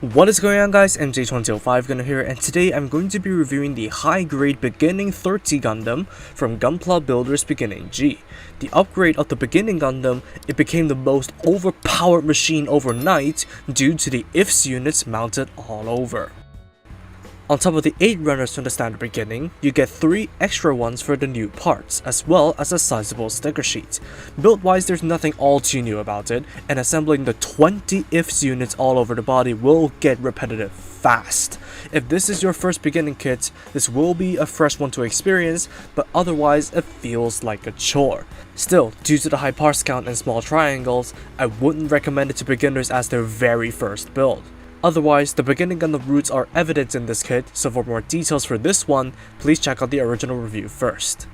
What is going on, guys? MJ2005 Gunner here, and today I'm going to be reviewing the high-grade Beginning 30 Gundam from Gunpla Builder's Beginning G. The upgrade of the Beginning Gundam, it became the most overpowered machine overnight due to the IFS units mounted all over. On top of the 8 runners from the standard beginning, you get 3 extra ones for the new parts, as well as a sizable sticker sheet. Build-wise, there's nothing all too new about it, and assembling the 20 IFS units all over the body will get repetitive fast. If this is your first beginning kit, this will be a fresh one to experience, but otherwise it feels like a chore. Still, due to the high parts count and small triangles, I wouldn't recommend it to beginners as their very first build. Otherwise, the Beginning Gundam roots are evident in this kit, so for more details for this one, please check out the original review first.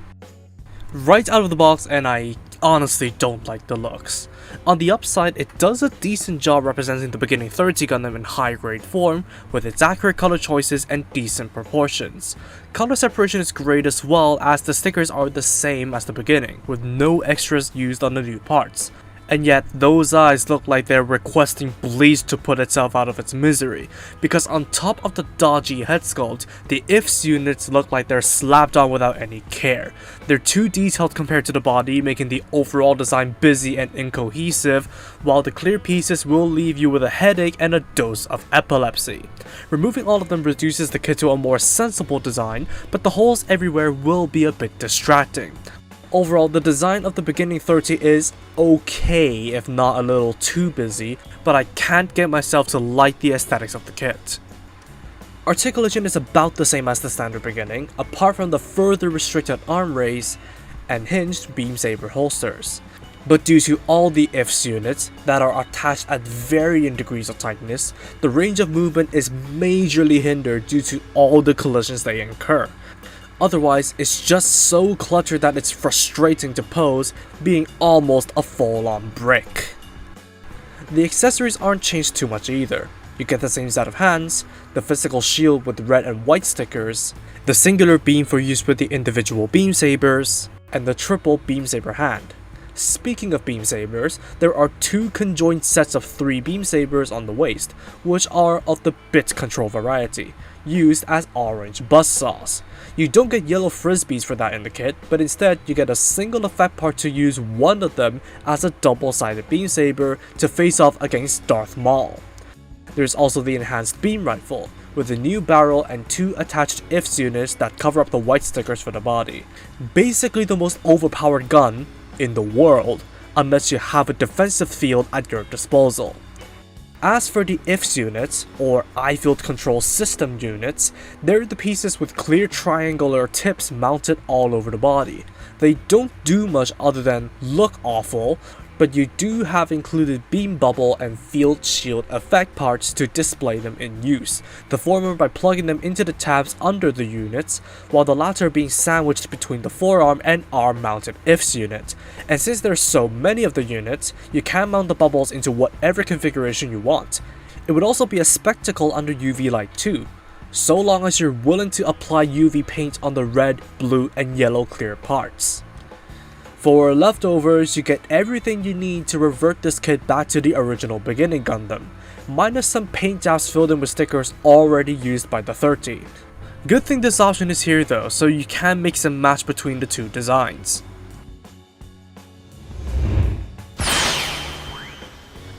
Right out of the box, and I honestly don't like the looks. On the upside, it does a decent job representing the Beginning 30 Gundam in high grade form, with its accurate color choices and decent proportions. Color separation is great as well, as the stickers are the same as the beginning, with no extras used on the new parts. And yet, those eyes look like they're requesting Bleach to put itself out of its misery, because on top of the dodgy head sculpt, the IFS units look like they're slapped on without any care. They're too detailed compared to the body, making the overall design busy and incohesive, while the clear pieces will leave you with a headache and a dose of epilepsy. Removing all of them reduces the kit to a more sensible design, but the holes everywhere will be a bit distracting. Overall, the design of the Beginning 30 is okay, if not a little too busy, but I can't get myself to like the aesthetics of the kit. Articulation is about the same as the standard beginning, apart from the further restricted arm raise and hinged beam saber holsters. But due to all the IFS units that are attached at varying degrees of tightness, the range of movement is majorly hindered due to all the collisions they incur. Otherwise, it's just so cluttered that it's frustrating to pose, being almost a full-on brick. The accessories aren't changed too much either. You get the same set of hands, the physical shield with red and white stickers, the singular beam for use with the individual beam sabers, and the triple beam saber hand. Speaking of beam sabers, there are 2 conjoined sets of 3 beam sabers on the waist, which are of the bit control variety, used as orange buzzsaws. You don't get yellow frisbees for that in the kit, but instead you get a single effect part to use one of them as a double-sided beam saber to face off against Darth Maul. There's also the enhanced beam rifle, with a new barrel and 2 attached IFS units that cover up the white stickers for the body. Basically the most overpowered gun in the world, unless you have a defensive field at your disposal. As for the IFS units, or eye field control system units, they're the pieces with clear triangular tips mounted all over the body. They don't do much other than look awful, but you do have included beam bubble and field shield effect parts to display them in use, the former by plugging them into the tabs under the units, while the latter being sandwiched between the forearm and arm mounted IFS unit. And since there's so many of the units, you can mount the bubbles into whatever configuration you want. It would also be a spectacle under UV light too, so long as you're willing to apply UV paint on the red, blue, and yellow clear parts. For leftovers, you get everything you need to revert this kit back to the original Beginning Gundam, minus some paint jobs filled in with stickers already used by the 30. Good thing this option is here though, so you can mix and match between the 2 designs.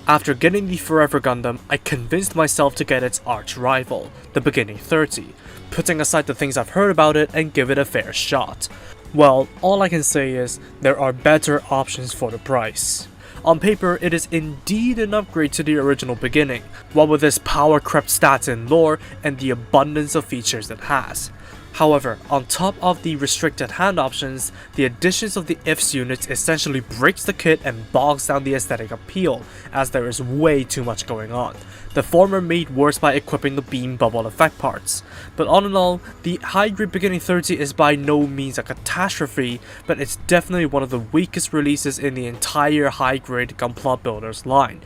After getting the Forever Gundam, I convinced myself to get its arch rival, the Beginning 30, putting aside the things I've heard about it and give it a fair shot. Well, all I can say is, there are better options for the price. On paper, it is indeed an upgrade to the original Beginning, what with its power-crept stats and lore, and the abundance of features it has. However, on top of the restricted hand options, the additions of the IFS units essentially breaks the kit and bogs down the aesthetic appeal, as there is way too much going on. The former made worse by equipping the beam bubble effect parts. But all in all, the high-grade Beginning 30 is by no means a catastrophe, but it's definitely one of the weakest releases in the entire high-grade Gunpla Builders line.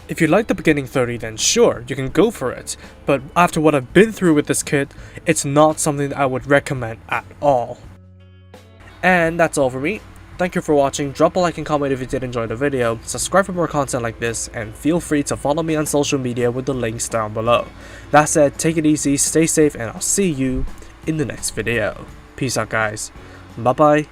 If you like the Beginning 30, then sure, you can go for it, but after what I've been through with this kit, it's not something that I would recommend at all. And that's all for me. Thank you for watching, drop a like and comment if you did enjoy the video, subscribe for more content like this, and feel free to follow me on social media with the links down below. That said, take it easy, stay safe, and I'll see you in the next video. Peace out guys. Bye bye.